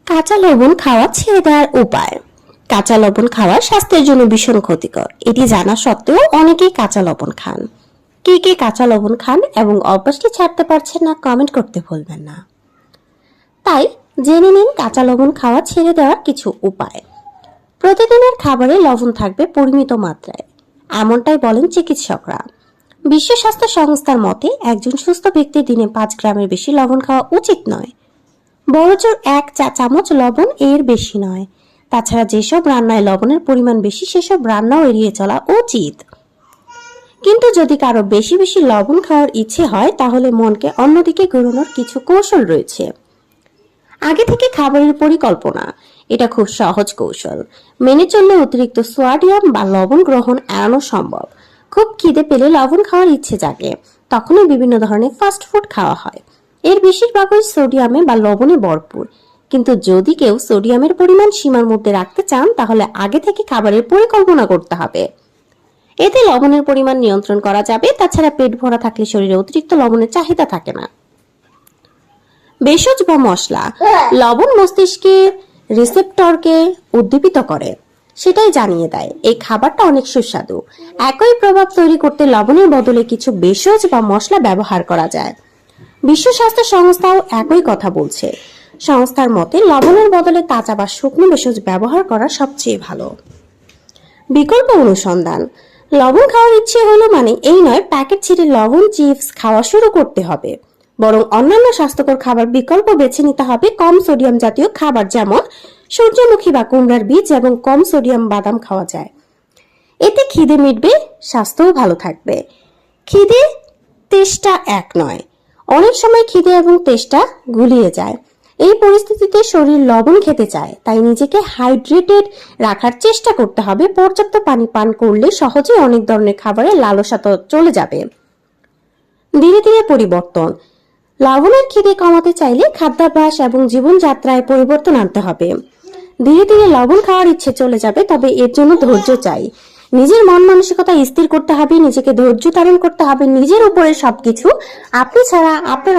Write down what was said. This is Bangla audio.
কাঁচা লবণ খাওয়া ছেড়ে দেওয়ার উপায়। কাঁচা লবণ খাওয়া স্বাস্থ্যের জন্য ভীষণ ক্ষতিকর, এটি জানা সত্ত্বেও অনেকেই কাঁচা লবণ খান। কে কে কাঁচা লবণ খান এবং অভ্যাসটি ছাড়তে পারছেন না, কমেন্ট করতে ভুলবেন না। তাই জেনে নিন কাঁচা লবণ খাওয়া ছেড়ে দেওয়ার কিছু উপায়। প্রতিদিনের খাবারে লবণ থাকবে পরিমিত মাত্রায়, এমনটাই বলেন চিকিৎসকরা। বিশ্ব স্বাস্থ্য সংস্থার মতে একজন সুস্থ ব্যক্তির দিনে 5 গ্রামের বেশি লবণ খাওয়া উচিত নয়। বড়জোর 1 চা চামচ লবণ, এর বেশি নয়। তাছাড়া যেসব রান্নায় লবণের পরিমাণ বেশি সেসব রান্নাও এড়িয়ে চলা উচিত। কিন্তু যদি কারো বেশি বেশি লবণ খাওয়ার ইচ্ছে হয় তাহলে মনকে অন্যদিকে ঘোরানোর কিছু কৌশল রয়েছে। আগে থেকে খাবারের পরিকল্পনা, এটা খুব সহজ কৌশল। মেনে চললে অতিরিক্ত সোডিয়াম বা লবণ গ্রহণ এড়ানো সম্ভব। খুব খিদে পেলে লবণ খাওয়ার ইচ্ছে জাগে, তখনই বিভিন্ন ধরনের ফাস্ট ফুড খাওয়া হয়। এর বেশিরভাগই সোডিয়ামে বা লবণে ভরপুর। কিন্তু যদি কেউ সোডিয়ামের পরিমাণ সীমার মধ্যে রাখতে চান তাহলে আগে থেকে খাবারের পরিকল্পনা করতে হবে। এতে লবণের পরিমাণ নিয়ন্ত্রণ করা যাবে। তাছাড়া পেট ভরা থাকলে শরীরে অতিরিক্ত লবণের চাহিদা থাকে না। ভেষজ বা মশলা, লবণ মস্তিষ্কের রিসেপ্টরকে উদ্দীপিত করে, সেটাই জানিয়ে দেয় এই খাবারটা অনেক সুস্বাদু। একই প্রভাব তৈরি করতে লবণের বদলে কিছু ভেষজ বা মশলা ব্যবহার করা যায়। বিশ্ব স্বাস্থ্য সংস্থাও একই কথা বলছে। সংস্থার মতে লবণের বদলে তাজা বা শুকনো ভেষজ ব্যবহার করা সবচেয়ে ভালো। বিকল্প অনুসন্ধান, লবণ খাওয়ার ইচ্ছে হলো মানে এই নয় প্যাকেট ছেড়ে লবণ চিপস খাওয়া শুরু করতে হবে। বরং অন্যান্য স্বাস্থ্যকর খাবার বিকল্প বেছে নিতে হবে। কম সোডিয়াম জাতীয় খাবার যেমন সূর্যমুখী বা কুমড়ার বীজ এবং কম সোডিয়াম বাদাম খাওয়া যায়। এতে খিদে মিটবে, স্বাস্থ্যও ভালো থাকবে। খিদে তেষ্টা এক নয়, অনেক সময় খিদে এবং তেষ্টা গুলিয়ে যায়। এই পরিস্থিতিতে শরীর লবণ খেতে চায়, তাই নিজেকে হাইড্রেটেড রাখার চেষ্টা করতে হবে। পর্যাপ্ত পানি পান করলে সহজেই অনেক ধরনের খাবারের লালসা চলে যাবে। ধীরে ধীরে পরিবর্তন, লবণের খিদে কমাতে চাইলে খাদ্যাভ্যাস এবং জীবনযাত্রায় পরিবর্তন আনতে হবে। ধীরে ধীরে লবণ খাওয়ার ইচ্ছে চলে যাবে, তবে এর জন্য ধৈর্য চাই। নিজের মন মানসিকতা স্থির করতে হবে, নিজেকে ধৈর্য ধারণ করতে হবে। নিজের উপরে সবকিছু, আপনি ছাড়া আপনার